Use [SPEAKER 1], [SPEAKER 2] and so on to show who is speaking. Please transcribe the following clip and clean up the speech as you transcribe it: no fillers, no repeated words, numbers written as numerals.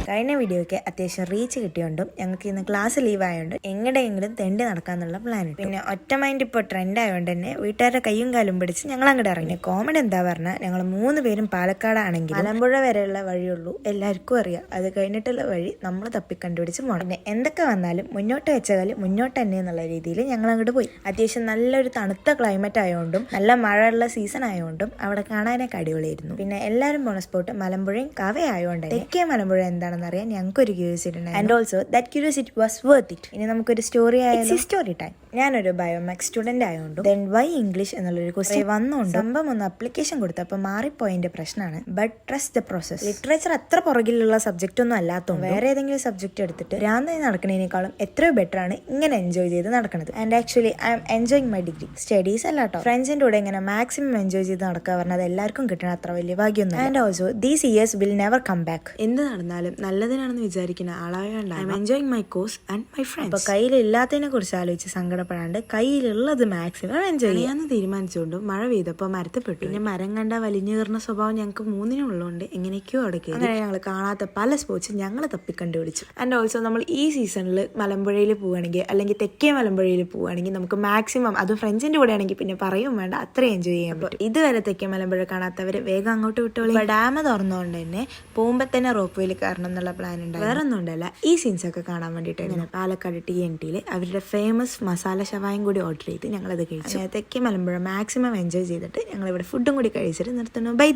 [SPEAKER 1] കഴിഞ്ഞ വീഡിയോയ്ക്ക് അത്യാവശ്യം റീച്ച് കിട്ടിയോണ്ടും ഞങ്ങൾക്ക് ഇന്ന് ക്ലാസ് ലീവ് ആയതുകൊണ്ട് എങ്ങടെയെങ്കിലും തെണ്ടി നടക്കാന്നുള്ള പ്ലാൻ. പിന്നെ ഒറ്റ മൈൻഡ് ഇപ്പോൾ ട്രെൻഡ് ആയതുകൊണ്ട് തന്നെ വീട്ടുകാരുടെ കയ്യും കാലും പിടിച്ച് ഞങ്ങൾ അങ്ങോട്ട് ഇറങ്ങി. കോമഡി എന്താ പറഞ്ഞാൽ ഞങ്ങൾ 3 പേരും പാലക്കാടാണെങ്കിൽ മലമ്പുഴ വരെയുള്ള വഴിയുള്ളൂ എല്ലാവർക്കും അറിയാം. അത് കഴിഞ്ഞിട്ടുള്ള വഴി നമ്മൾ തപ്പിക്കണ്ടുപിടിച്ച് പോകണം. പിന്നെ എന്തൊക്കെ വന്നാലും മുന്നോട്ട് വെച്ച കാലം മുന്നോട്ട് തന്നെ എന്നുള്ള രീതിയിൽ ഞങ്ങൾ അങ്ങോട്ട് പോയി. അത്യാവശ്യം നല്ലൊരു തണുത്ത ക്ലൈമറ്റ് ആയതുകൊണ്ടും നല്ല മഴയുള്ള സീസൺ ആയതുകൊണ്ടും അവിടെ കാണാനൊക്കെ അടിപൊളിയായിരുന്നു. പിന്നെ എല്ലാവരും പോണ സ്പോട്ട് മലമ്പുഴയും കവയായതുകൊണ്ട് തെക്കേ മലമ്പുഴ എന്താണെന്ന് അറിയാൻ ഞങ്ങൾക്ക് ഒരു ക്യൂരിയോസിറ്റി ഉണ്ട്. And also that curiosity was worth it. ഇനി നമുക്കൊരു സ്റ്റോറി ആയാലും സ്റ്റോറി ടൈം. ഞാനൊരു ബയോമാക്സ് സ്റ്റുഡന്റ് ആയതുകൊണ്ടും ദെൻ വൈ ഇംഗ്ലീഷ് എന്നുള്ളൊരു ക്വസ്റ്റ്യൻ വന്നുകൊണ്ട് സംഭവം ഒന്ന് അപ്ലിക്കേഷൻ കൊടുത്തപ്പോൾ മാറിപ്പോയതിന്റെ പ്രശ്നമാണ്. But trust the process. Literature അത്ര പുറകിലുള്ള സബ്ജക്റ്റ് ഒന്നും അല്ലാത്തതുകൊണ്ട് വേറെ ഏതെങ്കിലും സബ്ജക്ട് എടുത്തിട്ട് ഭ്രാന്തായി നടക്കുന്നതിനേക്കാളും എത്രയോ ബെറ്റർ ആണ് ഇങ്ങനെ എൻജോയ് ചെയ്ത് നടക്കുന്നത്. And actually I am enjoying my degree. Studies അല്ല കേട്ടോ, ഫ്രണ്ട്സിന്റെ കൂടെ ഇങ്ങനെ മാക്സിമം എൻജോയ് ചെയ്ത് നടക്കുക പറഞ്ഞാൽ അത് എല്ലാവർക്കും കിട്ടണ അത്ര വലിയ ഭാഗ്യമൊന്നും. And also these years will never come back. എന്ത് നടന്നാലും നല്ലതിനാണെന്ന് വിചാരിക്കുന്ന ആളായോണ്ട് I am enjoying my course and my friends. അപ്പൊ കയ്യിലില്ലാത്തതിനെ കുറിച്ച് ആലോചിച്ച് സങ്കടപ്പെടാണ്ട് കയ്യിലുള്ളത് മാക്സിമം എൻജോയ് ചെയ്യാന്ന് തീരുമാനിച്ചുകൊണ്ട് മഴ പെയ്തപ്പോൾ മരത്തിൽപ്പെട്ടു. പിന്നെ മരം കണ്ട വലിഞ്ഞു കയറുന്ന സ്വഭാവം ഞങ്ങൾക്ക് 3 ഉള്ളതുകൊണ്ട് എങ്ങനെയൊക്കെയോ അടക്കി. അങ്ങനെ ഞങ്ങൾ കാണാത്ത പല സ്പോട്സും ഞങ്ങൾ തപ്പിക്കണ്ടുപിടിച്ചു. ആൻഡ് ഓൾസോ നമ്മൾ ഈ സീസണിൽ മലമ്പുഴയിൽ പോവുകയാണെങ്കിൽ അല്ലെങ്കിൽ തെക്കേ മലമ്പുഴയിൽ പോവുകയാണെങ്കിൽ നമുക്ക് മാക്സിമം അത് ഫ്രണ്ട്സിന്റെ കൂടെ ആണെങ്കിൽ പിന്നെ പറയും വേണ്ട, അത്രയും എൻജോയ് ചെയ്യാൻ പറ്റും. ഇതുവരെ തെക്കേ മലമ്പുഴ കാണാത്തവര് വേഗം അങ്ങോട്ട് വിട്ടോളി. ഡാം തുറന്നുകൊണ്ട് തന്നെ പോകുമ്പോൾ തന്നെ റോപ്പ് വേയിൽ കയറണം എന്നുള്ള പ്ലാൻ ഉണ്ട്. വേറെ ഒന്നും ഉണ്ടല്ല, ഈ സീൻസ് ഒക്കെ കാണാൻ വേണ്ടിയിട്ടാണ് പാലക്കാട് TNTയിൽ അവരുടെ ഫേമസ് മസാല ഷവായും കൂടി ഓർഡർ ചെയ്ത് ഞങ്ങളത് കഴിച്ചു. തെക്കേ മലമ്പുഴ മാക്സിമം എൻജോയ് ചെയ്തിട്ട് ഞങ്ങൾ ഇവിടെ ഫുഡും കൂടി കഴിച്ചിട്ട് നിർത്തുന്നു. ബൈ.